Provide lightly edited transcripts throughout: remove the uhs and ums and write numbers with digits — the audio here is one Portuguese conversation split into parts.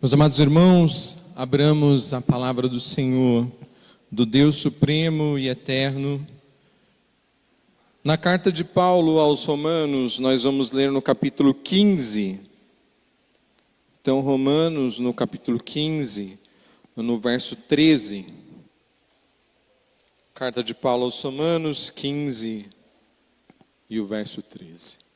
Meus amados irmãos, abramos a palavra do Senhor, do Deus Supremo e Eterno. Na carta de Paulo aos Romanos, nós vamos ler no capítulo 15. Então, Romanos, no capítulo 15, no verso 13. Carta de Paulo aos Romanos, 15 e o verso 13.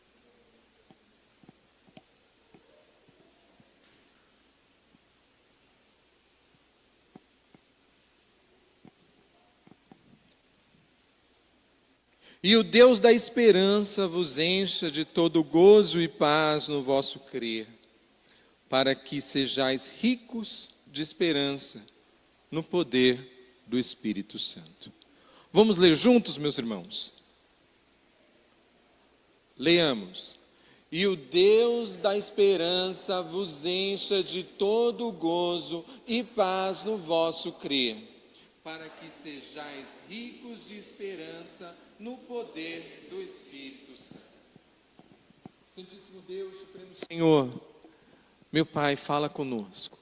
E o Deus da esperança vos encha de todo gozo e paz no vosso crer, para que sejais ricos de esperança no poder do Espírito Santo. Vamos ler juntos, meus irmãos? Leamos. E o Deus da esperança vos encha de todo gozo e paz no vosso crer, para que sejais ricos de esperança no poder do Espírito Santo. Santíssimo Deus, Supremo Senhor, meu Pai, fala conosco.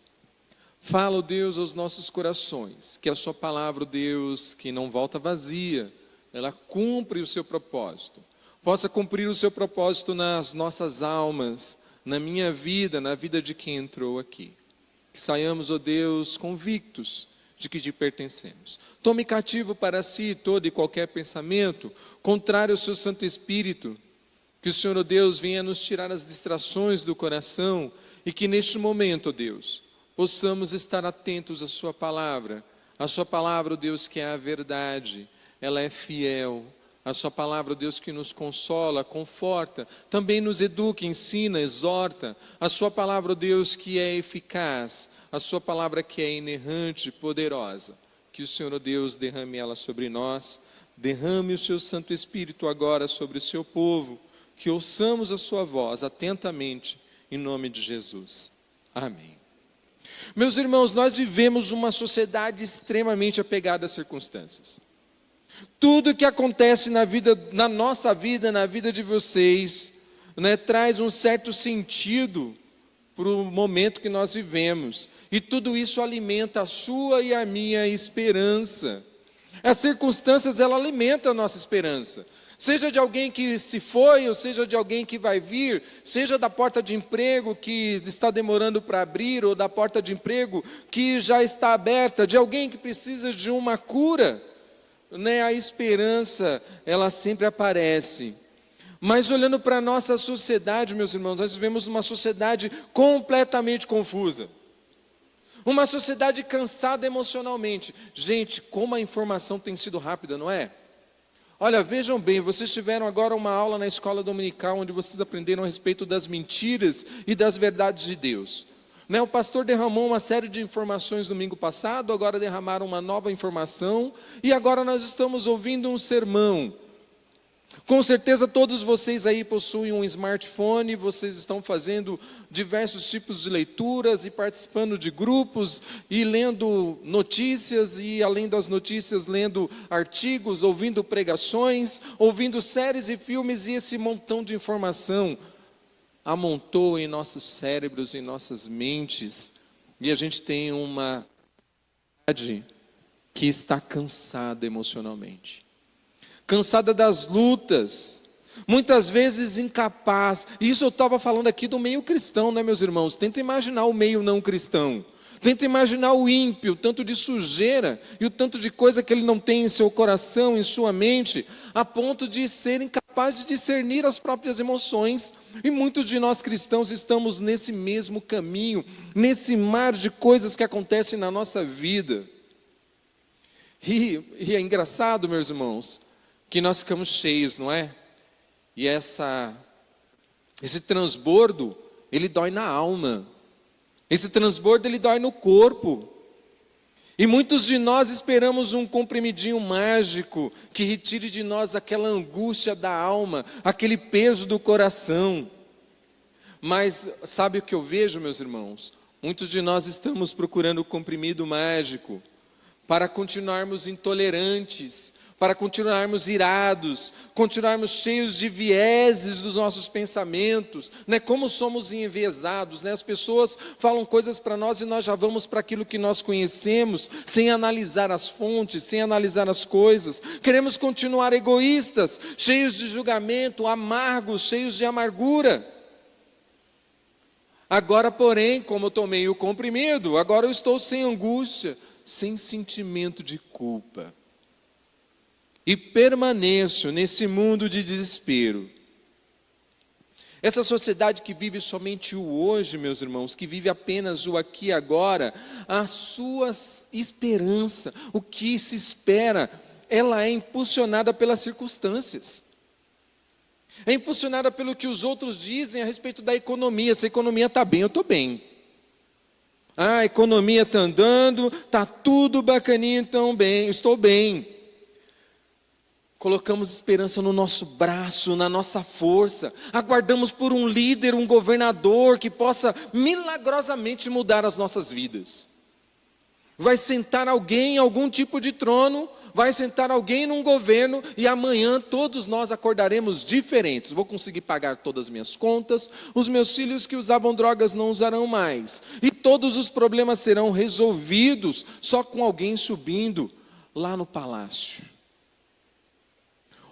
Fala, ó Deus, aos nossos corações, que a sua palavra, ó Deus, que não volta vazia, ela cumpre o seu propósito. Possa cumprir o seu propósito nas nossas almas, na minha vida, na vida de quem entrou aqui. Que saiamos, ó Deus, convictos de que te pertencemos. Tome cativo para si todo e qualquer pensamento contrário ao seu Santo Espírito. Que o Senhor, ó Deus, venha nos tirar as distrações do coração e que neste momento, ó Deus, possamos estar atentos à sua palavra. A sua palavra, ó Deus, que é a verdade, ela é fiel. A sua palavra, ó Deus, que nos consola, conforta, também nos educa, ensina, exorta. A sua palavra, ó Deus, que é eficaz. A sua palavra que é inerrante, poderosa, que o Senhor, ó Deus, derrame ela sobre nós, derrame o seu Santo Espírito agora sobre o seu povo, que ouçamos a sua voz atentamente, em nome de Jesus. Amém. Meus irmãos, nós vivemos uma sociedade extremamente apegada às circunstâncias. Tudo que acontece na nossa vida, na vida de vocês, traz um certo sentido para o momento que nós vivemos, e tudo isso alimenta a sua e a minha esperança. As circunstâncias, ela alimenta a nossa esperança, seja de alguém que se foi, ou seja de alguém que vai vir, seja da porta de emprego que está demorando para abrir, ou da porta de emprego que já está aberta, de alguém que precisa de uma cura, a esperança, ela sempre aparece. Mas olhando para a nossa sociedade, meus irmãos, nós vivemos uma sociedade completamente confusa. Uma sociedade cansada emocionalmente. Gente, como a informação tem sido rápida, não é? Olha, vejam bem, vocês tiveram agora uma aula na escola dominical, onde vocês aprenderam a respeito das mentiras e das verdades de Deus. O pastor derramou uma série de informações domingo passado, agora derramaram uma nova informação, e agora nós estamos ouvindo um sermão. Com certeza todos vocês aí possuem um smartphone, vocês estão fazendo diversos tipos de leituras e participando de grupos e lendo notícias, e além das notícias lendo artigos, ouvindo pregações, ouvindo séries e filmes, e esse montão de informação amontou em nossos cérebros, em nossas mentes, e a gente tem uma sociedade que está cansada emocionalmente. Cansada das lutas, muitas vezes incapaz. Isso eu estava falando aqui do meio cristão, né, meus irmãos? Tenta imaginar o meio não cristão. Tenta imaginar o ímpio, o tanto de sujeira e o tanto de coisa que ele não tem em seu coração, em sua mente, a ponto de ser incapaz de discernir as próprias emoções. E muitos de nós cristãos estamos nesse mesmo caminho, nesse mar de coisas que acontecem na nossa vida. E é engraçado, meus irmãos, que nós ficamos cheios, não é? E esse transbordo, ele dói na alma. Esse transbordo, ele dói no corpo. E muitos de nós esperamos um comprimidinho mágico que retire de nós aquela angústia da alma, aquele peso do coração. Mas sabe o que eu vejo, meus irmãos? Muitos de nós estamos procurando o comprimido mágico para continuarmos intolerantes, para continuarmos irados, continuarmos cheios de vieses dos nossos pensamentos, né? Como somos enviesados, né? As pessoas falam coisas para nós e nós já vamos para aquilo que nós conhecemos, sem analisar as fontes, sem analisar as coisas. Queremos continuar egoístas, cheios de julgamento, amargos, cheios de amargura. Agora, porém, como eu tomei o comprimido, agora eu estou sem angústia, sem sentimento de culpa. E permaneço nesse mundo de desespero. Essa sociedade que vive somente o hoje, meus irmãos, que vive apenas o aqui e agora, a sua esperança, o que se espera, ela é impulsionada pelas circunstâncias. É impulsionada pelo que os outros dizem a respeito da economia. Se a economia está bem, eu estou bem. A economia está andando, está tudo bacaninho, então bem, estou bem. Colocamos esperança no nosso braço, na nossa força. Aguardamos por um líder, um governador que possa milagrosamente mudar as nossas vidas. Vai sentar alguém em algum tipo de trono, vai sentar alguém num governo e amanhã todos nós acordaremos diferentes. Vou conseguir pagar todas as minhas contas, os meus filhos que usavam drogas não usarão mais. E todos os problemas serão resolvidos só com alguém subindo lá no palácio.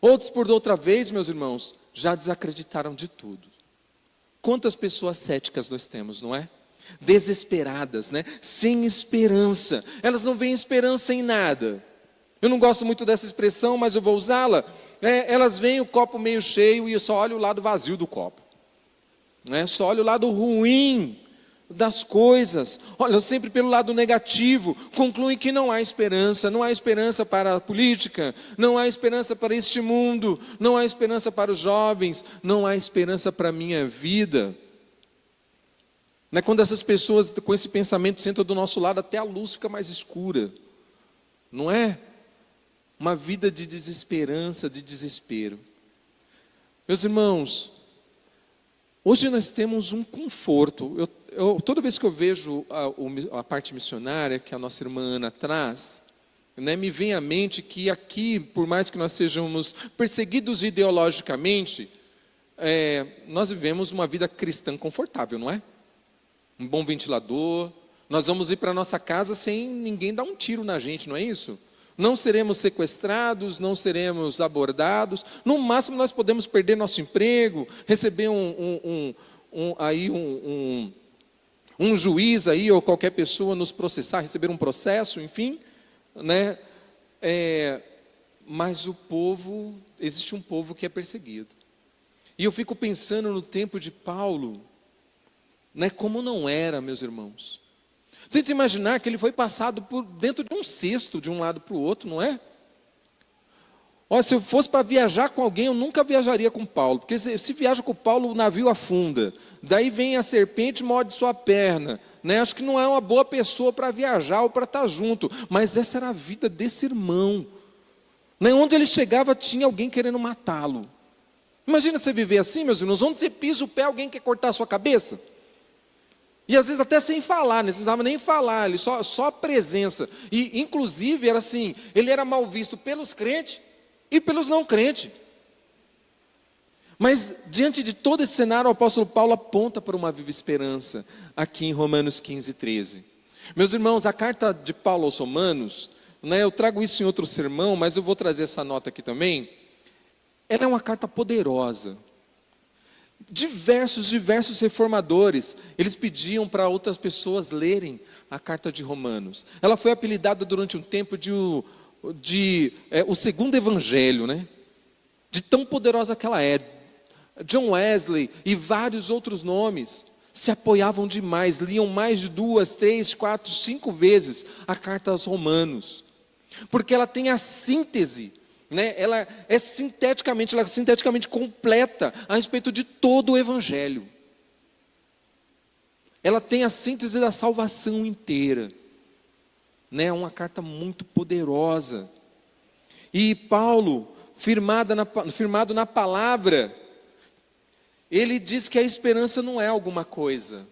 Outros, por outra vez, meus irmãos, já desacreditaram de tudo. Quantas pessoas céticas nós temos, não é? Desesperadas, né? Sem esperança. Elas não veem esperança em nada. Eu não gosto muito dessa expressão, mas eu vou usá-la. Elas veem o copo meio cheio e eu só olho o lado vazio do copo. Só olho o lado ruim das coisas, olha sempre pelo lado negativo, concluem que não há esperança para a política, não há esperança para este mundo, não há esperança para os jovens, não há esperança para a minha vida. Quando essas pessoas com esse pensamento sentam do nosso lado, até a luz fica mais escura, não é? Uma vida de desesperança, de desespero. Meus irmãos, hoje nós temos um conforto. Toda vez que eu vejo a parte missionária que a nossa irmã Ana traz, me vem à mente que aqui, por mais que nós sejamos perseguidos ideologicamente, nós vivemos uma vida cristã confortável, não é? Um bom ventilador, nós vamos ir para a nossa casa sem ninguém dar um tiro na gente, não é isso? Não seremos sequestrados, não seremos abordados, no máximo nós podemos perder nosso emprego, receber um juiz aí, ou qualquer pessoa nos processar, receber um processo, enfim, né? Mas existe um povo que é perseguido. E eu fico pensando no tempo de Paulo, como não era, meus irmãos. Tenta imaginar que ele foi passado por dentro de um cesto, de um lado para o outro, não é? Olha, se eu fosse para viajar com alguém, eu nunca viajaria com Paulo, porque se viaja com Paulo, o navio afunda, daí vem a serpente e morde sua perna, acho que não é uma boa pessoa para viajar ou para estar junto, mas essa era a vida desse irmão, onde ele chegava tinha alguém querendo matá-lo. Imagina você viver assim, meus irmãos, onde você pisa o pé, alguém quer cortar a sua cabeça, e às vezes até sem falar, não precisava nem falar, ele só a presença, e inclusive era assim, ele era mal visto pelos crentes, e pelos não crentes. Mas diante de todo esse cenário, o apóstolo Paulo aponta para uma viva esperança, aqui em Romanos 15, 13. Meus irmãos, a carta de Paulo aos Romanos, eu trago isso em outro sermão, mas eu vou trazer essa nota aqui também. Ela é uma carta poderosa. Diversos reformadores, eles pediam para outras pessoas lerem a carta de Romanos. Ela foi apelidada durante um tempo de o segundo evangelho, de tão poderosa que ela é. John Wesley e vários outros nomes se apoiavam demais, liam mais de 2, 3, 4, 5 vezes a carta aos Romanos, porque ela tem a síntese, ela é sinteticamente completa a respeito de todo o evangelho. Ela tem a síntese da salvação inteira. É uma carta muito poderosa. E Paulo, firmado na palavra, ele diz que a esperança não é alguma coisa.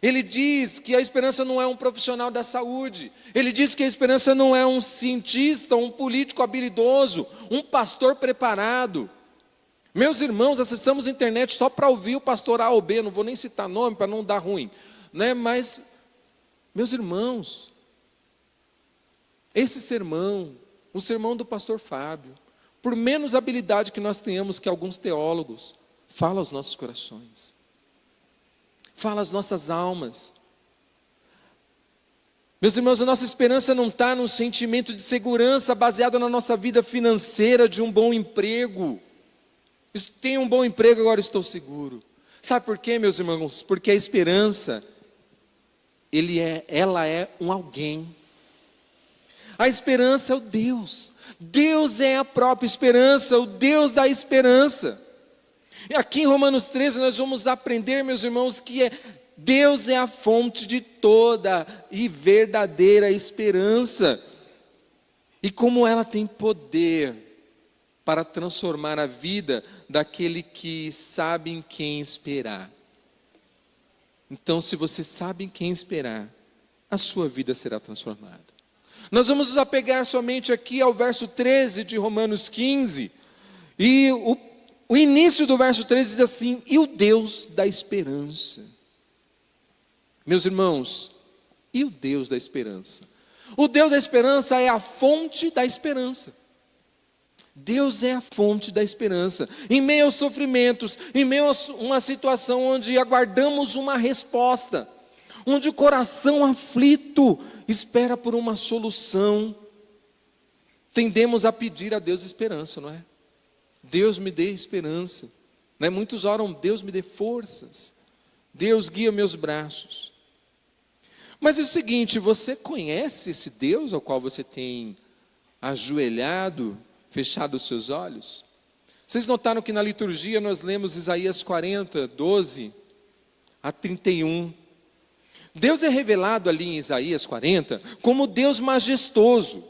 Ele diz que a esperança não é um profissional da saúde. Ele diz que a esperança não é um cientista, um político habilidoso, um pastor preparado. Meus irmãos, acessamos a internet só para ouvir o pastor A ou B, não vou nem citar nome para não dar ruim, né? Mas, meus irmãos, esse sermão, o sermão do pastor Fábio, por menos habilidade que nós tenhamos que alguns teólogos, fala aos nossos corações, fala às nossas almas. Meus irmãos, a nossa esperança não está num sentimento de segurança baseado na nossa vida financeira, de um bom emprego. Tenho um bom emprego, agora estou seguro. Sabe por quê, meus irmãos? Porque a esperança, ela é um alguém. A esperança é o Deus. Deus é a própria esperança, o Deus da esperança. E aqui em Romanos 13 nós vamos aprender, meus irmãos, que Deus é a fonte de toda e verdadeira esperança. E como ela tem poder para transformar a vida daquele que sabe em quem esperar. Então, se você sabe em quem esperar, a sua vida será transformada. Nós vamos nos apegar somente aqui ao verso 13 de Romanos 15, e o início do verso 13 diz assim: e o Deus da esperança. Meus irmãos, e o Deus da esperança? O Deus da esperança é a fonte da esperança. Deus é a fonte da esperança. Em meio aos sofrimentos, em meio a uma situação onde aguardamos uma resposta, onde o coração aflito espera por uma solução, tendemos a pedir a Deus esperança, não é? Deus me dê esperança, né? Muitos oram: Deus me dê forças, Deus guia meus braços. Mas é o seguinte, você conhece esse Deus ao qual você tem ajoelhado, fechado os seus olhos? Vocês notaram que na liturgia nós lemos Isaías 40, 12 a 31. Deus é revelado ali em Isaías 40 como Deus majestoso.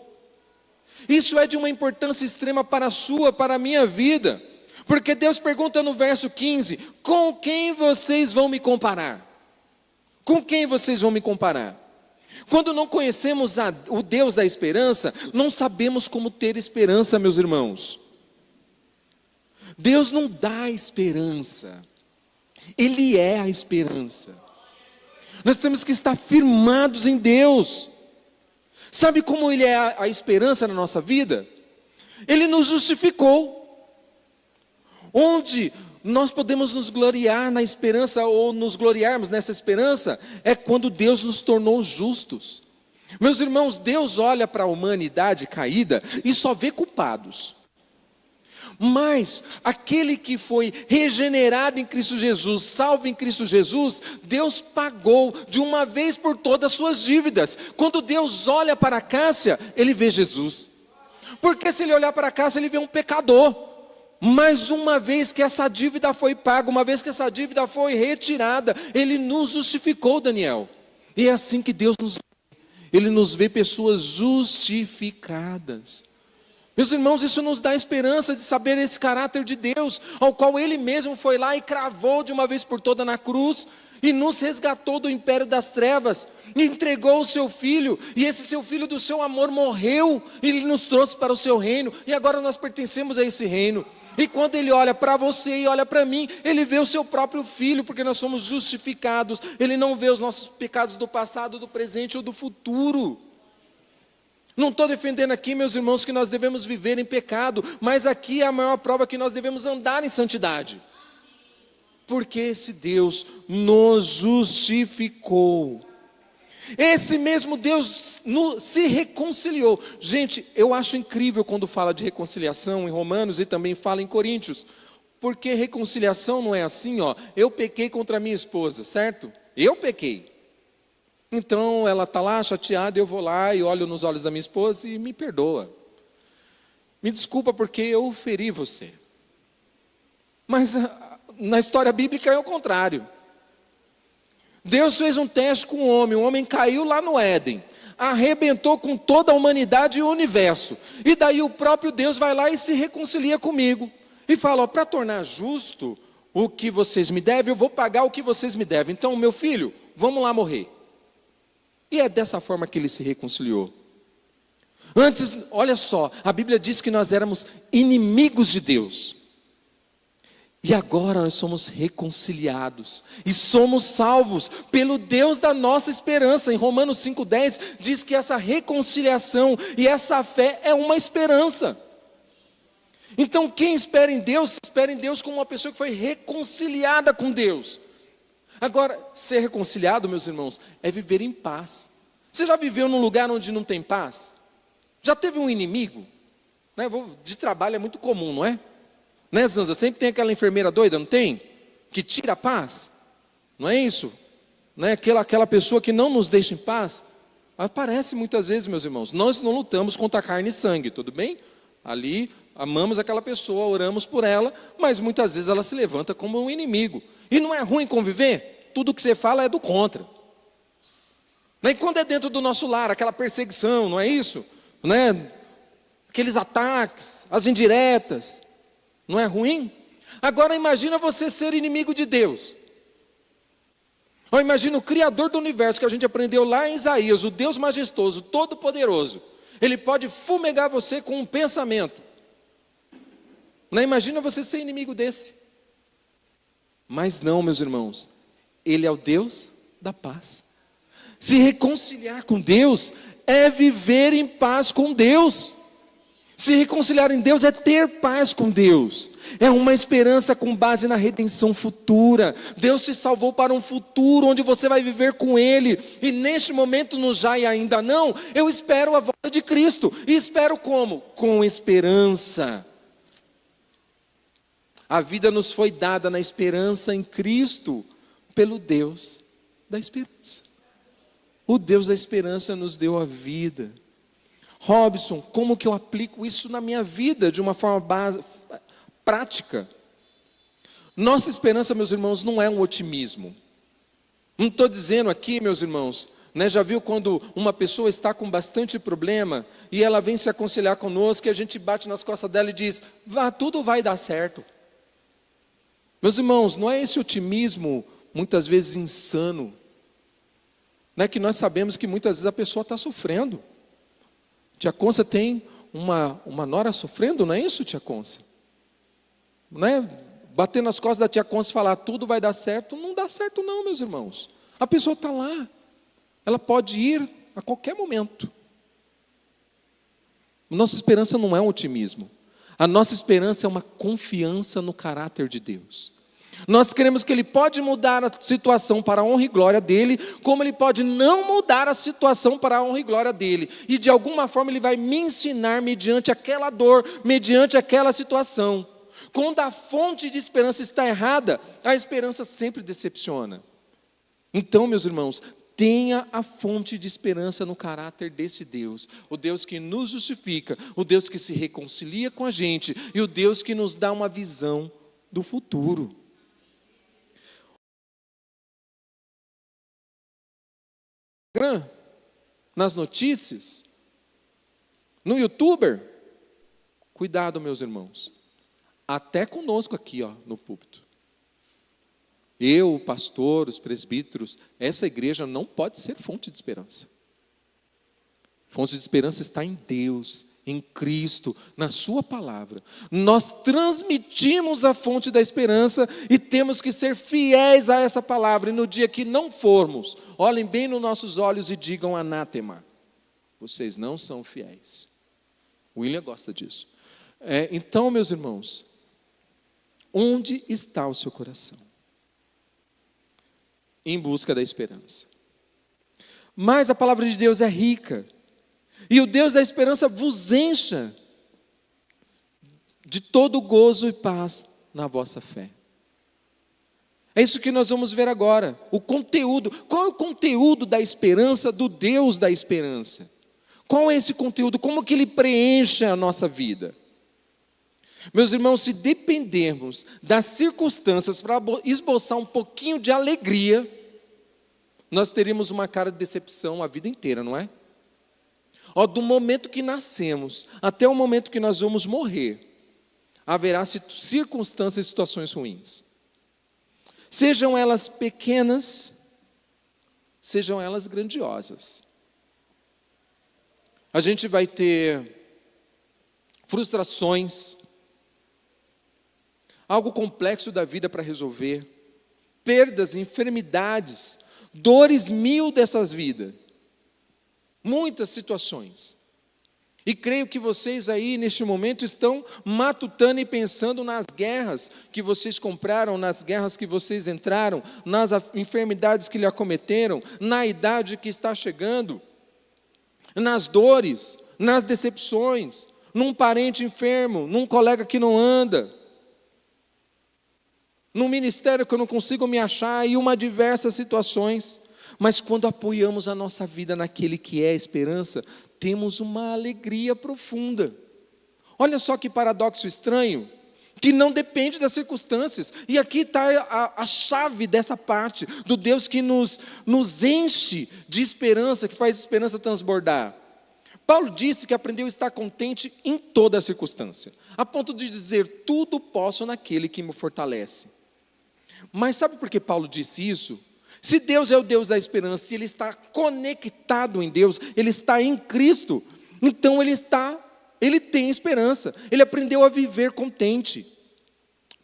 Isso é de uma importância extrema para a sua, para a minha vida. Porque Deus pergunta no verso 15: com quem vocês vão me comparar? Com quem vocês vão me comparar? Quando não conhecemos o Deus da esperança, não sabemos como ter esperança, meus irmãos. Deus não dá esperança, Ele é a esperança. Nós temos que estar firmados em Deus. Sabe como Ele é a esperança na nossa vida? Ele nos justificou. Onde nós podemos nos gloriar na esperança, ou nos gloriarmos nessa esperança, é quando Deus nos tornou justos. Meus irmãos, Deus olha para a humanidade caída e só vê culpados. Mas aquele que foi regenerado em Cristo Jesus, salvo em Cristo Jesus, Deus pagou de uma vez por todas as suas dívidas. Quando Deus olha para a Cássia, Ele vê Jesus. Porque se Ele olhar para a Cássia, Ele vê um pecador. Mas uma vez que essa dívida foi paga, uma vez que essa dívida foi retirada, Ele nos justificou, Daniel. E é assim que Deus nos vê. Ele nos vê pessoas justificadas. Meus irmãos, isso nos dá esperança de saber esse caráter de Deus, ao qual Ele mesmo foi lá e cravou de uma vez por todas na cruz, e nos resgatou do império das trevas, e entregou o seu Filho, e esse seu Filho do seu amor morreu, e Ele nos trouxe para o seu reino, e agora nós pertencemos a esse reino. E quando Ele olha para você e olha para mim, Ele vê o seu próprio Filho, porque nós somos justificados. Ele não vê os nossos pecados do passado, do presente ou do futuro. Não estou defendendo aqui, meus irmãos, que nós devemos viver em pecado, mas aqui é a maior prova que nós devemos andar em santidade. Porque esse Deus nos justificou. Esse mesmo Deus se reconciliou. Gente, eu acho incrível quando fala de reconciliação em Romanos e também fala em Coríntios. Porque reconciliação não é assim, ó. Eu pequei contra a minha esposa, certo? Eu pequei. Então ela está lá chateada, eu vou lá e olho nos olhos da minha esposa e me perdoa. Me desculpa porque eu feri você. Mas na história bíblica é o contrário. Deus fez um teste com o homem caiu lá no Éden, arrebentou com toda a humanidade e o universo. E daí o próprio Deus vai lá e se reconcilia comigo. E fala, para tornar justo o que vocês me devem, eu vou pagar o que vocês me devem. Então, meu filho, vamos lá morrer. E é dessa forma que ele se reconciliou. Antes, olha só, a Bíblia diz que nós éramos inimigos de Deus. E agora nós somos reconciliados e somos salvos pelo Deus da nossa esperança. Em Romanos 5,10 diz que essa reconciliação e essa fé é uma esperança. Então quem espera em Deus como uma pessoa que foi reconciliada com Deus. Agora, ser reconciliado, meus irmãos, é viver em paz. Você já viveu num lugar onde não tem paz? Já teve um inimigo? Né? De trabalho é muito comum, não é? Né, Zanza? Sempre tem aquela enfermeira doida, não tem? Que tira a paz. Não é isso? Né? Aquela pessoa que não nos deixa em paz. Aparece muitas vezes, meus irmãos. Nós não lutamos contra carne e sangue, tudo bem? Ali, amamos aquela pessoa, oramos por ela, mas muitas vezes ela se levanta como um inimigo. E não é ruim conviver? Tudo que você fala é do contra. E quando é dentro do nosso lar, aquela perseguição, não é isso? Né? Aqueles ataques, as indiretas, não é ruim? Agora imagina você ser inimigo de Deus. Ou imagina o Criador do universo, que a gente aprendeu lá em Isaías, o Deus majestoso, todo-poderoso. Ele pode fumegar você com um pensamento. Não imagina você ser inimigo desse. Mas não, meus irmãos, Ele é o Deus da paz. Se reconciliar com Deus é viver em paz com Deus. Se reconciliar em Deus é ter paz com Deus. É uma esperança com base na redenção futura. Deus te salvou para um futuro onde você vai viver com Ele. E neste momento, no já e ainda não, eu espero a volta de Cristo. E espero como? Com esperança. A vida nos foi dada na esperança em Cristo, pelo Deus da esperança. O Deus da esperança nos deu a vida. Robson, como que eu aplico isso na minha vida de uma forma prática? Nossa esperança, meus irmãos, não é um otimismo. Não estou dizendo aqui, meus irmãos, né, já viu quando uma pessoa está com bastante problema e ela vem se aconselhar conosco e a gente bate nas costas dela e diz, tudo vai dar certo. Meus irmãos, não é esse otimismo muitas vezes insano, né, que nós sabemos que muitas vezes a pessoa está sofrendo. Tia Conça tem uma nora sofrendo, não é isso, Tia Conça? Não é bater nas costas da Tia Conça e falar, tudo vai dar certo. Não dá certo não, meus irmãos. A pessoa está lá. Ela pode ir a qualquer momento. Nossa esperança não é um otimismo. A nossa esperança é uma confiança no caráter de Deus. Nós cremos que Ele pode mudar a situação para a honra e glória dEle, como Ele pode não mudar a situação para a honra e glória dEle. E de alguma forma Ele vai me ensinar mediante aquela dor, mediante aquela situação. Quando a fonte de esperança está errada, a esperança sempre decepciona. Então, meus irmãos, tenha a fonte de esperança no caráter desse Deus. O Deus que nos justifica, o Deus que se reconcilia com a gente e o Deus que nos dá uma visão do futuro. Nas notícias, no YouTuber, cuidado, meus irmãos, até conosco aqui, no púlpito. Eu, o pastor, os presbíteros, essa igreja não pode ser fonte de esperança. Fonte de esperança está em Deus, em Cristo, na sua palavra. Nós transmitimos a fonte da esperança e temos que ser fiéis a essa palavra. E no dia que não formos, olhem bem nos nossos olhos e digam anátema. Vocês não são fiéis. O William gosta disso. Então, meus irmãos, onde está o seu coração? Em busca da esperança. Mas a palavra de Deus é rica. E o Deus da esperança vos encha de todo gozo e paz na vossa fé. É isso que nós vamos ver agora. O conteúdo. Qual é o conteúdo da esperança do Deus da esperança? Qual é esse conteúdo? Como que ele preenche a nossa vida? Meus irmãos, se dependermos das circunstâncias para esboçar um pouquinho de alegria, nós teríamos uma cara de decepção a vida inteira, não é? Do momento que nascemos até o momento que nós vamos morrer, haverá circunstâncias e situações ruins. Sejam elas pequenas sejam elas grandiosas. A gente vai ter frustrações, algo complexo da vida para resolver, perdas, enfermidades, dores mil dessas vidas, muitas situações. E creio que vocês aí, neste momento, estão matutando e pensando nas guerras que vocês compraram, nas guerras que vocês entraram, nas enfermidades que lhe acometeram, na idade que está chegando, nas dores, nas decepções, num parente enfermo, num colega que não anda, num ministério que eu não consigo me achar, e uma diversas situações. Mas quando apoiamos a nossa vida naquele que é a esperança, temos uma alegria profunda. Olha só que paradoxo estranho, que não depende das circunstâncias. E aqui está a chave dessa parte, do Deus que nos enche de esperança, que faz a esperança transbordar. Paulo disse que aprendeu a estar contente em toda circunstância, a ponto de dizer, tudo posso naquele que me fortalece. Mas sabe por que Paulo disse isso? Se Deus é o Deus da esperança, se Ele está conectado em Deus, Ele está em Cristo, então Ele tem esperança, Ele aprendeu a viver contente,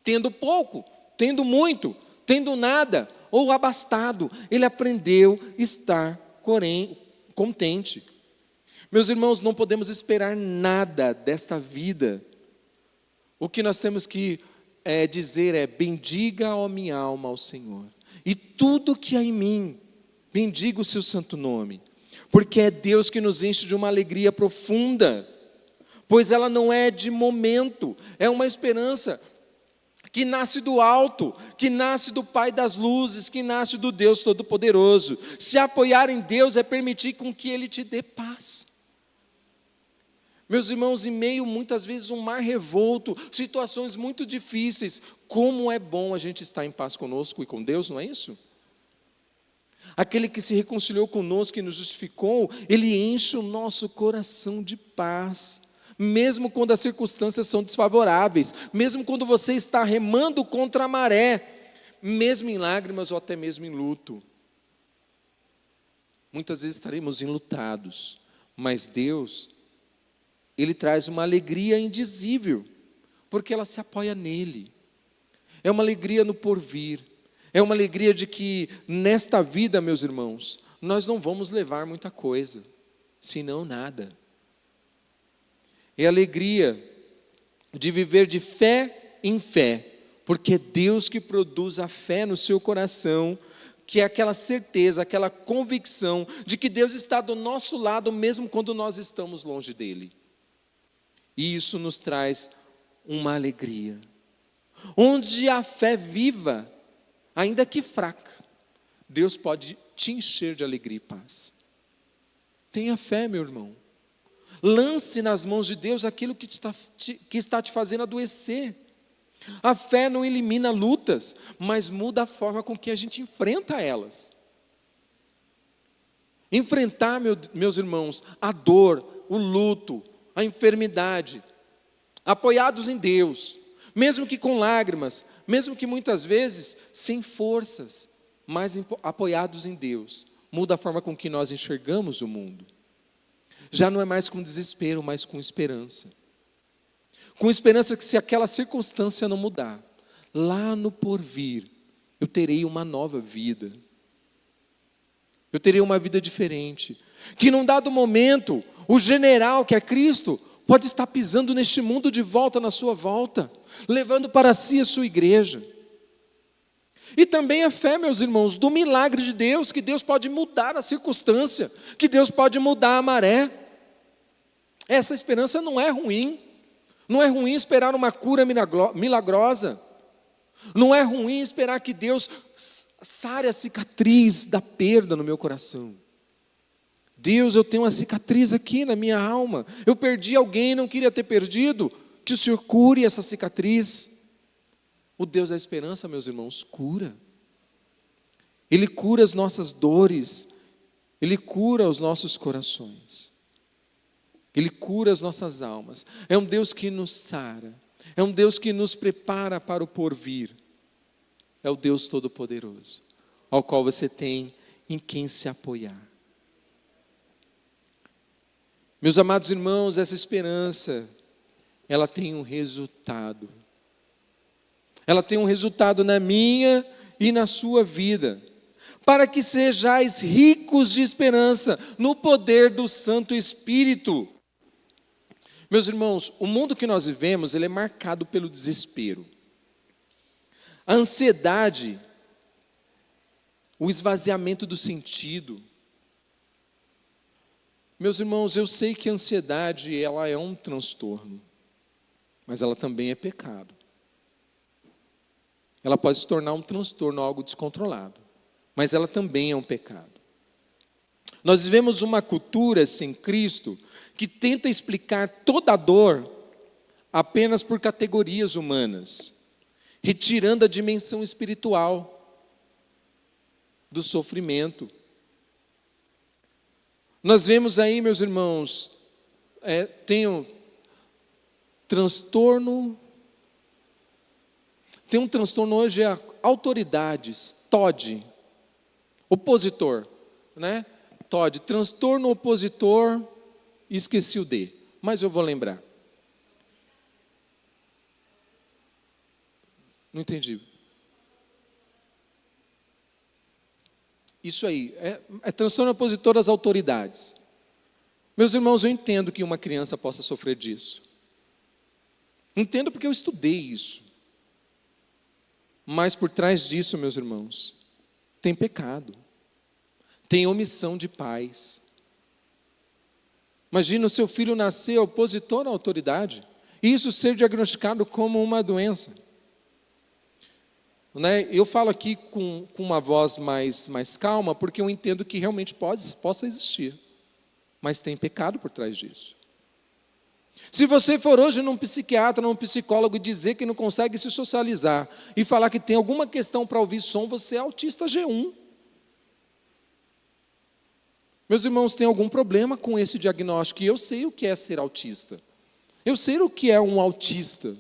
tendo pouco, tendo muito, tendo nada, ou abastado, Ele aprendeu a estar contente. Meus irmãos, não podemos esperar nada desta vida, o que nós temos que dizer é, bendiga, ó minha alma, ao Senhor. E tudo que há em mim, bendiga o seu santo nome, porque é Deus que nos enche de uma alegria profunda, pois ela não é de momento, é uma esperança que nasce do alto, que nasce do Pai das luzes, que nasce do Deus Todo-Poderoso. Se apoiar em Deus é permitir com que Ele te dê paz. Meus irmãos, em meio muitas vezes um mar revolto, situações muito difíceis, como é bom a gente estar em paz conosco e com Deus, não é isso? Aquele que se reconciliou conosco e nos justificou, Ele enche o nosso coração de paz, mesmo quando as circunstâncias são desfavoráveis, mesmo quando você está remando contra a maré, mesmo em lágrimas ou até mesmo em luto. Muitas vezes estaremos enlutados, mas Deus, Ele traz uma alegria indizível, porque ela se apoia nele. É uma alegria no porvir, é uma alegria de que nesta vida, meus irmãos, nós não vamos levar muita coisa, senão nada. É a alegria de viver de fé em fé, porque é Deus que produz a fé no seu coração, que é aquela certeza, aquela convicção de que Deus está do nosso lado, mesmo quando nós estamos longe dele. E isso nos traz uma alegria. Onde a fé viva, ainda que fraca, Deus pode te encher de alegria e paz. Tenha fé, meu irmão. Lance nas mãos de Deus aquilo que está te fazendo adoecer. A fé não elimina lutas, mas muda a forma com que a gente enfrenta elas. Enfrentar, meus irmãos, a dor, o luto, a enfermidade, apoiados em Deus, mesmo que com lágrimas, mesmo que muitas vezes sem forças, mas apoiados em Deus, muda a forma com que nós enxergamos o mundo. Já não é mais com desespero, mas com esperança. Com esperança que se aquela circunstância não mudar, lá no porvir, eu terei uma nova vida. Eu terei uma vida diferente. Que num dado momento, o general que é Cristo, pode estar pisando neste mundo de volta na sua volta, levando para si a sua igreja. E também a fé, meus irmãos, do milagre de Deus, que Deus pode mudar a circunstância, que Deus pode mudar a maré. Essa esperança não é ruim. Não é ruim esperar uma cura milagrosa. Não é ruim esperar que Deus sare a cicatriz da perda no meu coração. Deus, eu tenho uma cicatriz aqui na minha alma. Eu perdi alguém, não queria ter perdido. Que o Senhor cure essa cicatriz. O Deus da esperança, meus irmãos, cura. Ele cura as nossas dores. Ele cura os nossos corações. Ele cura as nossas almas. É um Deus que nos sara. É um Deus que nos prepara para o porvir. É o Deus Todo-Poderoso, ao qual você tem em quem se apoiar. Meus amados irmãos, essa esperança, ela tem um resultado. Ela tem um resultado na minha e na sua vida. Para que sejais ricos de esperança no poder do Santo Espírito. Meus irmãos, o mundo que nós vivemos, ele é marcado pelo desespero. A ansiedade, o esvaziamento do sentido. Meus irmãos, eu sei que a ansiedade, ela é um transtorno, mas ela também é pecado. Ela pode se tornar um transtorno, algo descontrolado, mas ela também é um pecado. Nós vivemos uma cultura sem Cristo que tenta explicar toda a dor apenas por categorias humanas, retirando a dimensão espiritual do sofrimento. Nós vemos aí, meus irmãos, tem um transtorno hoje, autoridades, TOD, opositor, né? TOD, transtorno opositor, esqueci o D, mas eu vou lembrar. Não entendi. Isso aí, é transtorno opositor às autoridades. Meus irmãos, eu entendo que uma criança possa sofrer disso. Entendo porque eu estudei isso. Mas por trás disso, meus irmãos, tem pecado. Tem omissão de pais. Imagina o seu filho nascer opositor à autoridade. E isso ser diagnosticado como uma doença. Né? Eu falo aqui com uma voz mais calma, porque eu entendo que realmente possa existir. Mas tem pecado por trás disso. Se você for hoje num psiquiatra, num psicólogo e dizer que não consegue se socializar e falar que tem alguma questão para ouvir som, você é autista G1. Meus irmãos, tem algum problema com esse diagnóstico? E eu sei o que é ser autista. Eu sei o que é um autista.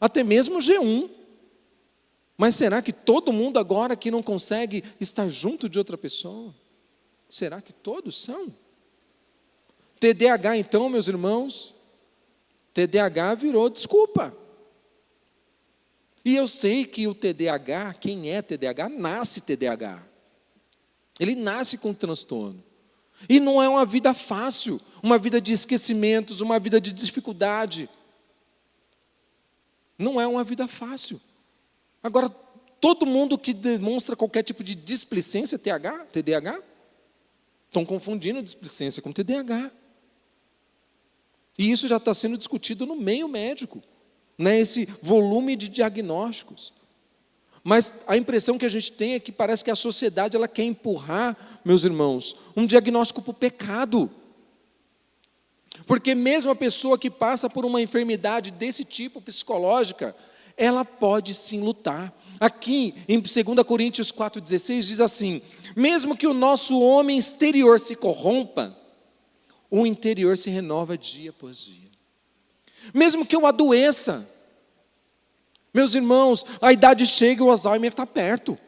Até mesmo G1. Mas será que todo mundo agora que não consegue estar junto de outra pessoa? Será que todos são? TDAH então, meus irmãos, TDAH virou desculpa. E eu sei que o TDAH, quem é TDAH, nasce TDAH. Ele nasce com transtorno. E não é uma vida fácil, uma vida de esquecimentos, uma vida de dificuldade. Não é uma vida fácil. Agora, todo mundo que demonstra qualquer tipo de displicência, TDAH, estão confundindo displicência com TDAH. E isso já está sendo discutido no meio médico, né? Esse volume de diagnósticos. Mas a impressão que a gente tem é que parece que a sociedade ela quer empurrar, meus irmãos, um diagnóstico para o pecado. Porque mesmo a pessoa que passa por uma enfermidade desse tipo, psicológica, ela pode sim lutar. Aqui em 2 Coríntios 4,16 diz assim: mesmo que o nosso homem exterior se corrompa, o interior se renova dia após dia. Mesmo que eu adoeça, meus irmãos, a idade chega e o Alzheimer está perto.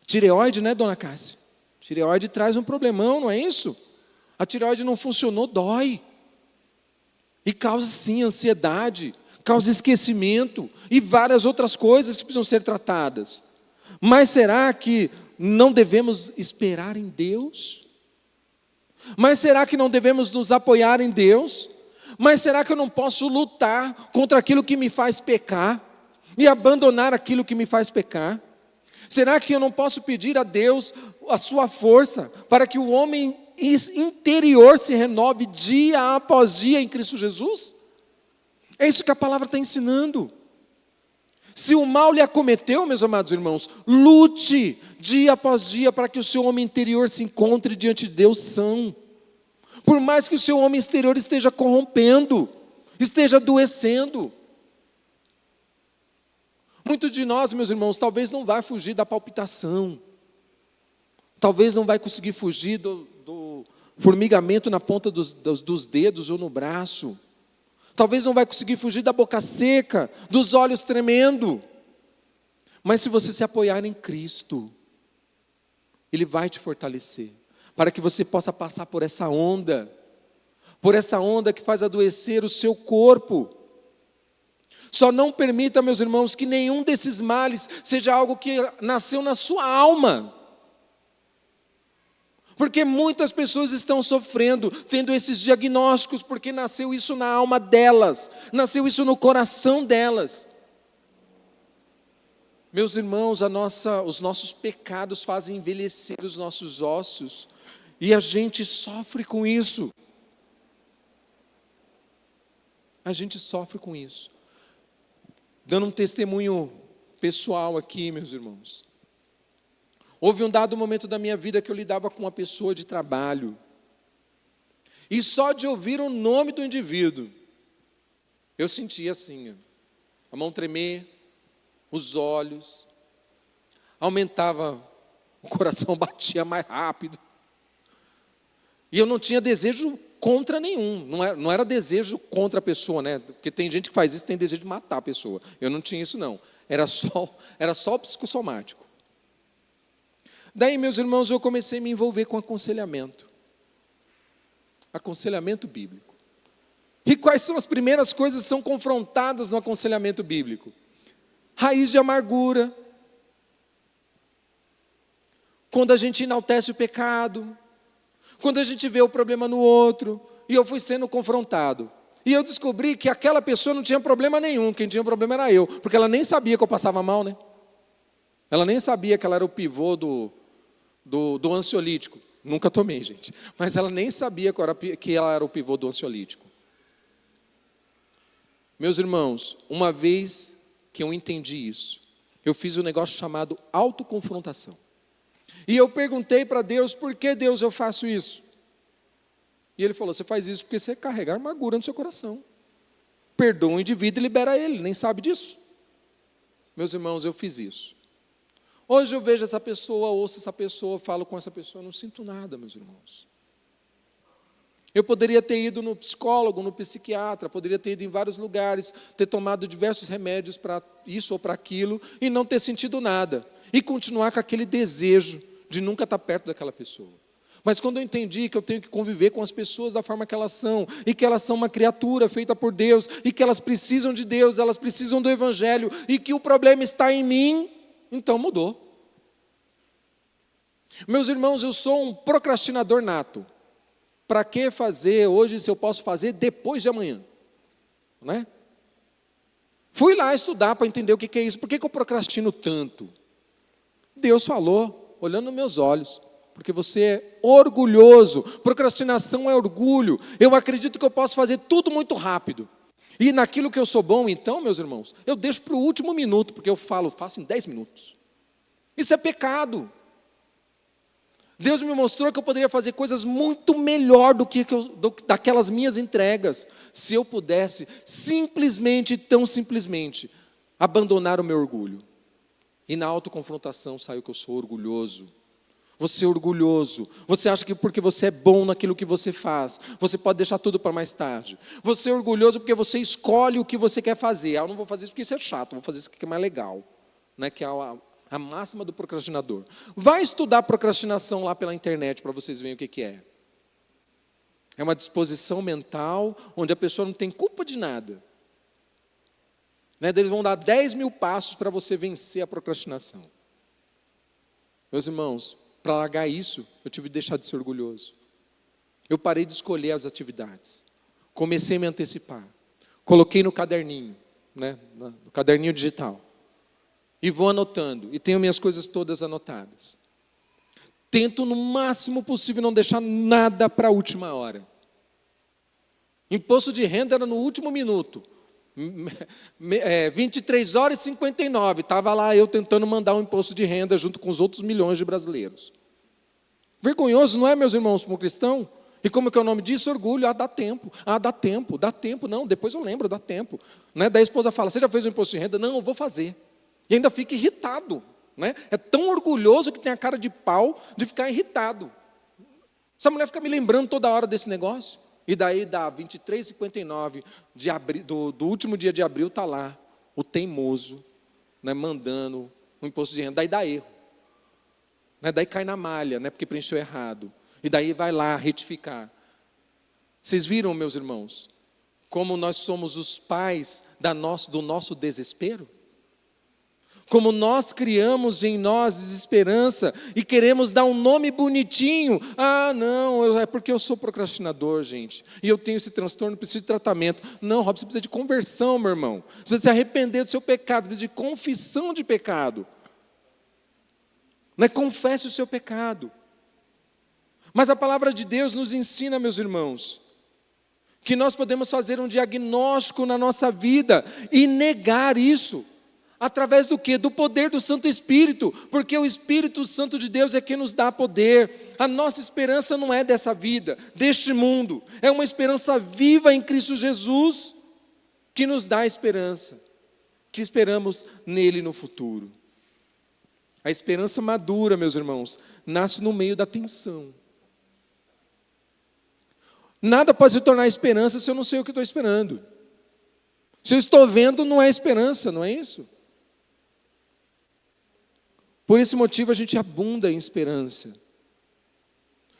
Tireoide, né, dona Cássia? Tireoide traz um problemão, não é isso? A tireoide não funcionou, dói. E causa sim ansiedade, causa esquecimento e várias outras coisas que precisam ser tratadas. Mas será que não devemos esperar em Deus? Mas será que não devemos nos apoiar em Deus? Mas será que eu não posso lutar contra aquilo que me faz pecar e abandonar aquilo que me faz pecar? Será que eu não posso pedir a Deus a sua força para que o homem interior se renove dia após dia em Cristo Jesus? É isso que a palavra está ensinando. Se o mal lhe acometeu, meus amados irmãos, lute dia após dia para que o seu homem interior se encontre diante de Deus são. Por mais que o seu homem exterior esteja corrompendo, esteja adoecendo. Muitos de nós, meus irmãos, talvez não vai fugir da palpitação. Talvez não vai conseguir fugir do formigamento na ponta dos dedos ou no braço. Talvez não vai conseguir fugir da boca seca, dos olhos tremendo. Mas se você se apoiar em Cristo, Ele vai te fortalecer, para que você possa passar por essa onda que faz adoecer o seu corpo. Só não permita, meus irmãos, que nenhum desses males seja algo que nasceu na sua alma. Porque muitas pessoas estão sofrendo, tendo esses diagnósticos, porque nasceu isso na alma delas, nasceu isso no coração delas. Meus irmãos, os nossos pecados fazem envelhecer os nossos ossos, e a gente sofre com isso. A gente sofre com isso. Dando um testemunho pessoal aqui, meus irmãos. Houve um dado momento da minha vida que eu lidava com uma pessoa de trabalho. E só de ouvir o nome do indivíduo, eu sentia assim, a mão tremer, os olhos, aumentava, o coração batia mais rápido. E eu não tinha desejo contra nenhum, não era desejo contra a pessoa, né? Porque tem gente que faz isso, tem desejo de matar a pessoa. Eu não tinha isso não, era só o psicossomático. Daí, meus irmãos, eu comecei a me envolver com aconselhamento bíblico. E quais são as primeiras coisas que são confrontadas no aconselhamento bíblico? Raiz de amargura, quando a gente enaltece o pecado, quando a gente vê o problema no outro, e eu fui sendo confrontado. E eu descobri que aquela pessoa não tinha problema nenhum, quem tinha problema era eu, porque ela nem sabia que eu passava mal, né? Ela nem sabia que ela era o pivô do ansiolítico. Nunca tomei, gente. Mas ela nem sabia que ela era o pivô do ansiolítico. Meus irmãos, uma vez que eu entendi isso, eu fiz um negócio chamado autoconfrontação. E eu perguntei para Deus, por que Deus eu faço isso? E Ele falou, você faz isso porque você carrega amargura no seu coração. Perdoa um indivíduo e libera ele, nem sabe disso. Meus irmãos, eu fiz isso. Hoje eu vejo essa pessoa, ouço essa pessoa, falo com essa pessoa, não sinto nada, meus irmãos. Eu poderia ter ido no psicólogo, no psiquiatra, poderia ter ido em vários lugares, ter tomado diversos remédios para isso ou para aquilo, e não ter sentido nada. E continuar com aquele desejo de nunca estar perto daquela pessoa. Mas quando eu entendi que eu tenho que conviver com as pessoas da forma que elas são, e que elas são uma criatura feita por Deus, e que elas precisam de Deus, elas precisam do Evangelho, e que o problema está em mim, então mudou. Meus irmãos, eu sou um procrastinador nato. Para que fazer hoje se eu posso fazer depois de amanhã? Não é? Fui lá estudar para entender o que é isso. Por que eu procrastino tanto? Deus falou, olhando nos meus olhos, porque você é orgulhoso. Procrastinação é orgulho. Eu acredito que eu posso fazer tudo muito rápido. E naquilo que eu sou bom, então, meus irmãos, eu deixo para o último minuto, porque eu faço em 10 minutos. Isso é pecado. Deus me mostrou que eu poderia fazer coisas muito melhor daquelas minhas entregas, se eu pudesse simplesmente, tão simplesmente, abandonar o meu orgulho. E na autoconfrontação saiu que eu sou orgulhoso. Você é orgulhoso, você acha que porque você é bom naquilo que você faz, você pode deixar tudo para mais tarde. Você é orgulhoso porque você escolhe o que você quer fazer. Eu não vou fazer isso porque isso é chato, vou fazer isso que é mais legal, né? Que é a máxima do procrastinador. Vai estudar procrastinação lá pela internet para vocês verem o que é. É uma disposição mental onde a pessoa não tem culpa de nada. Né? Eles vão dar 10 mil passos para você vencer a procrastinação. Meus irmãos, para largar isso, eu tive que deixar de ser orgulhoso. Eu parei de escolher as atividades. Comecei a me antecipar. Coloquei no caderninho, né? No caderninho digital. E vou anotando, e tenho minhas coisas todas anotadas. Tento no máximo possível não deixar nada para a última hora. Imposto de renda era no último minuto. 23 horas e 59, estava lá eu tentando mandar um imposto de renda junto com os outros milhões de brasileiros. Vergonhoso, não é, meus irmãos, como cristão? E como que é o nome disso? Orgulho. Dá tempo. Dá tempo. Não, depois eu lembro, dá tempo. Né? Daí a esposa fala, você já fez o imposto de renda? Não, eu vou fazer. E ainda fica irritado, né? É tão orgulhoso que tem a cara de pau de ficar irritado. Essa mulher fica me lembrando toda hora desse negócio. E daí dá 23h59 do último dia de abril, está lá o teimoso, né, mandando no imposto de renda, daí dá erro. Né? Daí cai na malha, né? Porque preencheu errado. E daí vai lá retificar. Vocês viram, meus irmãos, como nós somos os pais do nosso desespero? Como nós criamos em nós desesperança e queremos dar um nome bonitinho. Ah, não, é porque eu sou procrastinador, gente. E eu tenho esse transtorno, preciso de tratamento. Não, Rob, você precisa de conversão, meu irmão. Você precisa se arrepender do seu pecado, precisa de confissão de pecado. Não é confesse o seu pecado. Mas a palavra de Deus nos ensina, meus irmãos, que nós podemos fazer um diagnóstico na nossa vida e negar isso. Através do quê? Do poder do Santo Espírito, porque o Espírito Santo de Deus é quem nos dá poder. A nossa esperança não é dessa vida, deste mundo, é uma esperança viva em Cristo Jesus, que nos dá esperança, que esperamos nele no futuro. A esperança madura, meus irmãos, nasce no meio da tensão. Nada pode se tornar esperança se eu não sei o que estou esperando. Se eu estou vendo, não é esperança, não é isso? Por esse motivo a gente abunda em esperança.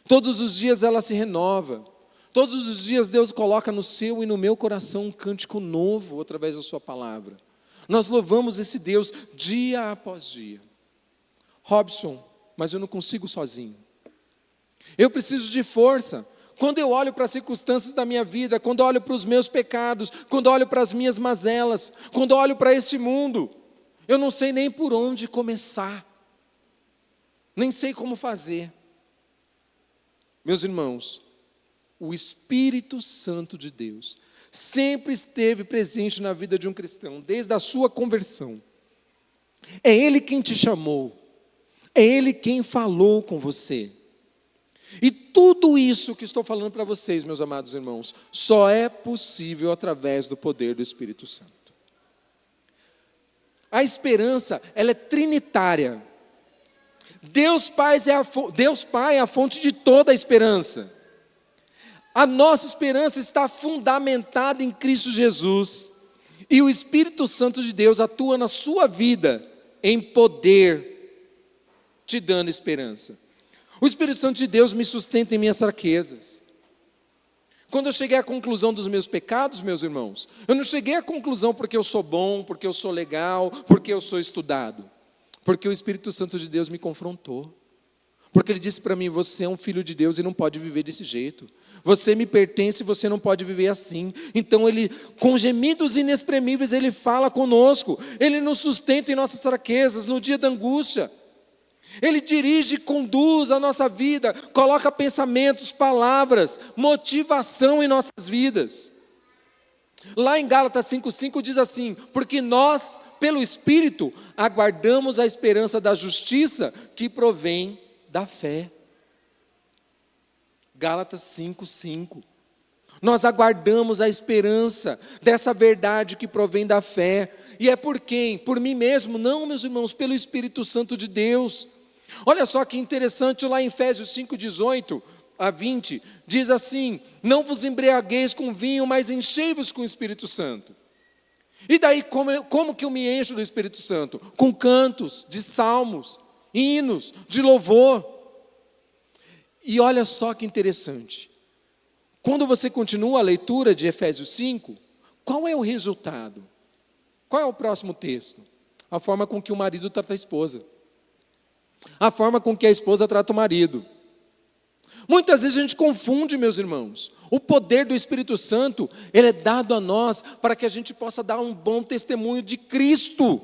Todos os dias ela se renova. Todos os dias Deus coloca no seu e no meu coração um cântico novo através da sua palavra. Nós louvamos esse Deus dia após dia. Robson, mas eu não consigo sozinho. Eu preciso de força. Quando eu olho para as circunstâncias da minha vida, quando eu olho para os meus pecados, quando eu olho para as minhas mazelas, quando eu olho para esse mundo, eu não sei nem por onde começar. Nem sei como fazer. Meus irmãos, o Espírito Santo de Deus sempre esteve presente na vida de um cristão, desde a sua conversão. É Ele quem te chamou, é Ele quem falou com você. E tudo isso que estou falando para vocês, meus amados irmãos, só é possível através do poder do Espírito Santo. A esperança, ela é trinitária. Deus Pai é a fonte de toda a esperança. A nossa esperança está fundamentada em Cristo Jesus. E o Espírito Santo de Deus atua na sua vida em poder, te dando esperança. O Espírito Santo de Deus me sustenta em minhas fraquezas. Quando eu cheguei à conclusão dos meus pecados, meus irmãos, eu não cheguei à conclusão porque eu sou bom, porque eu sou legal, porque eu sou estudado. Porque o Espírito Santo de Deus me confrontou. Porque Ele disse para mim, você é um filho de Deus e não pode viver desse jeito. Você me pertence e você não pode viver assim. Então Ele, com gemidos inexprimíveis, Ele fala conosco. Ele nos sustenta em nossas fraquezas, no dia da angústia. Ele dirige e conduz a nossa vida, coloca pensamentos, palavras, motivação em nossas vidas. Lá em Gálatas 5,5 diz assim, porque nós, pelo Espírito, aguardamos a esperança da justiça que provém da fé. Gálatas 5,5. Nós aguardamos a esperança dessa verdade que provém da fé. E é por quem? Por mim mesmo? Não, meus irmãos, pelo Espírito Santo de Deus. Olha só que interessante, lá em Efésios 5:18 a 20, diz assim, não vos embriagueis com vinho, mas enchei-vos com o Espírito Santo. E daí, como que eu me encho do Espírito Santo? Com cantos, de salmos, hinos, de louvor. E olha só que interessante, quando você continua a leitura de Efésios 5, qual é o resultado? Qual é o próximo texto? A forma com que o marido trata a esposa. A forma com que a esposa trata o marido. Muitas vezes a gente confunde, meus irmãos. O poder do Espírito Santo, ele é dado a nós para que a gente possa dar um bom testemunho de Cristo.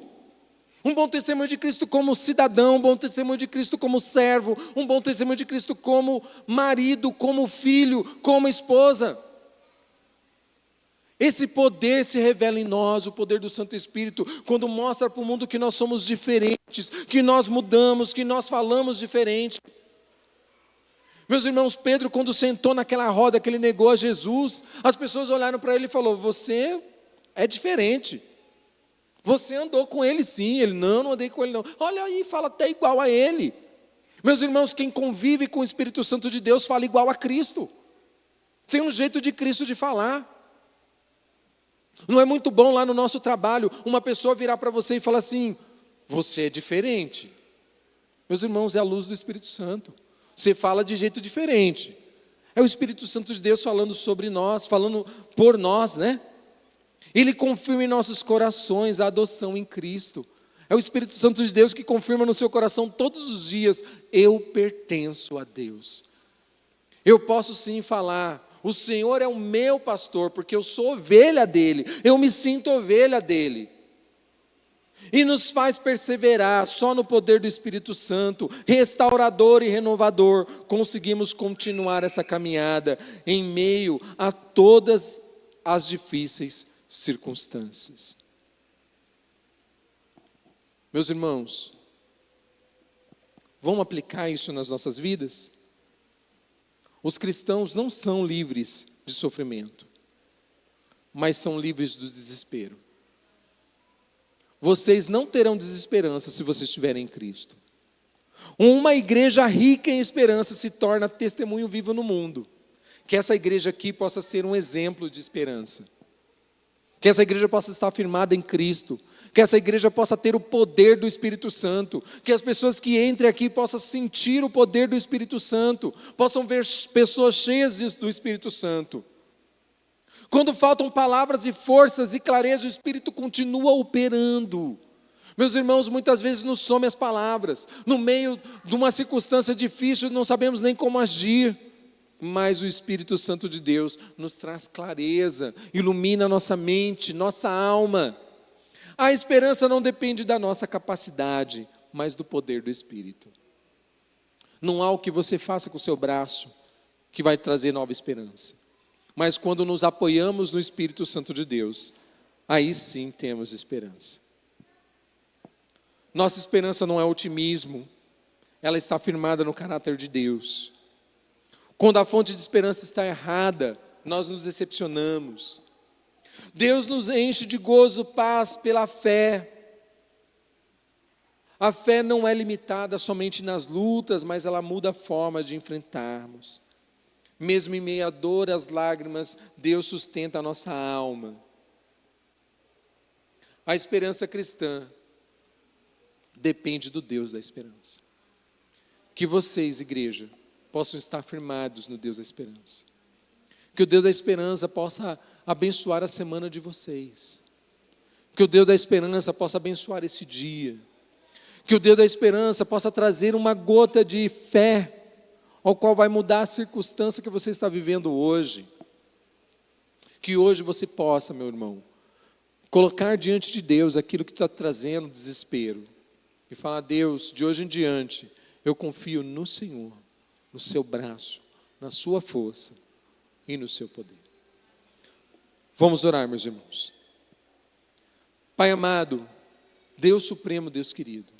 Um bom testemunho de Cristo como cidadão, um bom testemunho de Cristo como servo, um bom testemunho de Cristo como marido, como filho, como esposa. Esse poder se revela em nós, o poder do Santo Espírito, quando mostra para o mundo que nós somos diferentes, que nós mudamos, que nós falamos diferente. Meus irmãos, Pedro, quando sentou naquela roda que ele negou a Jesus, as pessoas olharam para ele e falaram, você é diferente. Você andou com ele sim. Ele, não andei com ele não. Olha aí, fala até igual a ele. Meus irmãos, quem convive com o Espírito Santo de Deus fala igual a Cristo. Tem um jeito de Cristo de falar. Não é muito bom lá no nosso trabalho, uma pessoa virar para você e falar assim, Você é diferente. Meus irmãos, é a luz do Espírito Santo. Você fala de jeito diferente. É o Espírito Santo de Deus falando sobre nós, falando por nós, né? Ele confirma em nossos corações a adoção em Cristo. É o Espírito Santo de Deus que confirma no seu coração todos os dias: eu pertenço a Deus. Eu posso sim falar: o Senhor é o meu pastor, porque eu sou ovelha dele, eu me sinto ovelha dele. E nos faz perseverar. Só no poder do Espírito Santo, restaurador e renovador, conseguimos continuar essa caminhada em meio a todas as difíceis circunstâncias. Meus irmãos, vamos aplicar isso nas nossas vidas? Os cristãos não são livres de sofrimento, mas são livres do desespero. Vocês não terão desesperança se vocês estiverem em Cristo. Uma igreja rica em esperança se torna testemunho vivo no mundo. Que essa igreja aqui possa ser um exemplo de esperança. Que essa igreja possa estar firmada em Cristo. Que essa igreja possa ter o poder do Espírito Santo. Que as pessoas que entrem aqui possam sentir o poder do Espírito Santo. Possam ver pessoas cheias do Espírito Santo. Quando faltam palavras e forças e clareza, o Espírito continua operando. Meus irmãos, muitas vezes nos some as palavras. No meio de uma circunstância difícil, não sabemos nem como agir. Mas o Espírito Santo de Deus nos traz clareza, ilumina nossa mente, nossa alma. A esperança não depende da nossa capacidade, mas do poder do Espírito. Não há o que você faça com o seu braço que vai trazer nova esperança. Mas quando nos apoiamos no Espírito Santo de Deus, aí sim temos esperança. Nossa esperança não é otimismo, ela está firmada no caráter de Deus. Quando a fonte de esperança está errada, nós nos decepcionamos. Deus nos enche de gozo, paz pela fé. A fé não é limitada somente nas lutas, mas ela muda a forma de enfrentarmos. Mesmo em meio à dor, às lágrimas, Deus sustenta a nossa alma. A esperança cristã depende do Deus da esperança. Que vocês, igreja, possam estar firmados no Deus da esperança. Que o Deus da esperança possa abençoar a semana de vocês. Que o Deus da esperança possa abençoar esse dia. Que o Deus da esperança possa trazer uma gota de fé, ao qual vai mudar a circunstância que você está vivendo hoje. Que hoje você possa, meu irmão, colocar diante de Deus aquilo que está trazendo desespero. E falar: Deus, de hoje em diante, eu confio no Senhor, no seu braço, na sua força e no seu poder. Vamos orar, meus irmãos. Pai amado, Deus supremo, Deus querido,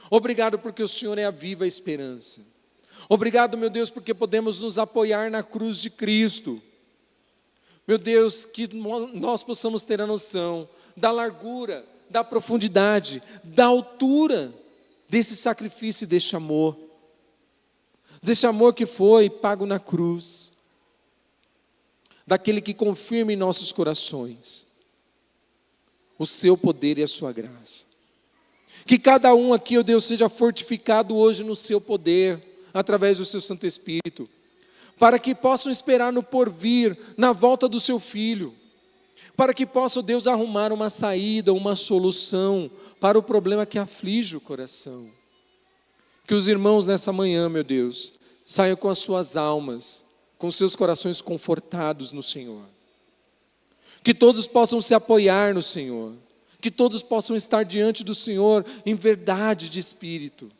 obrigado porque o Senhor é a viva esperança. Obrigado, meu Deus, porque podemos nos apoiar na cruz de Cristo. Meu Deus, que nós possamos ter a noção da largura, da profundidade, da altura desse sacrifício e deste amor. Desse amor que foi pago na cruz. Daquele que confirma em nossos corações o seu poder e a sua graça. Que cada um aqui, ó Deus, seja fortificado hoje no seu poder, através do seu Santo Espírito, para que possam esperar no porvir, na volta do seu Filho, para que possa, Deus, arrumar uma saída, uma solução para o problema que aflige o coração. Que os irmãos nessa manhã, meu Deus, saiam com as suas almas, com seus corações confortados no Senhor. Que todos possam se apoiar no Senhor, que todos possam estar diante do Senhor em verdade de espírito.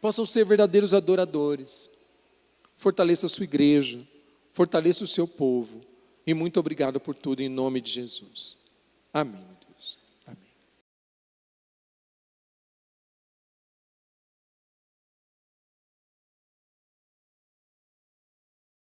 Possam ser verdadeiros adoradores. Fortaleça a sua igreja, fortaleça o seu povo. E muito obrigado por tudo, em nome de Jesus. Amém.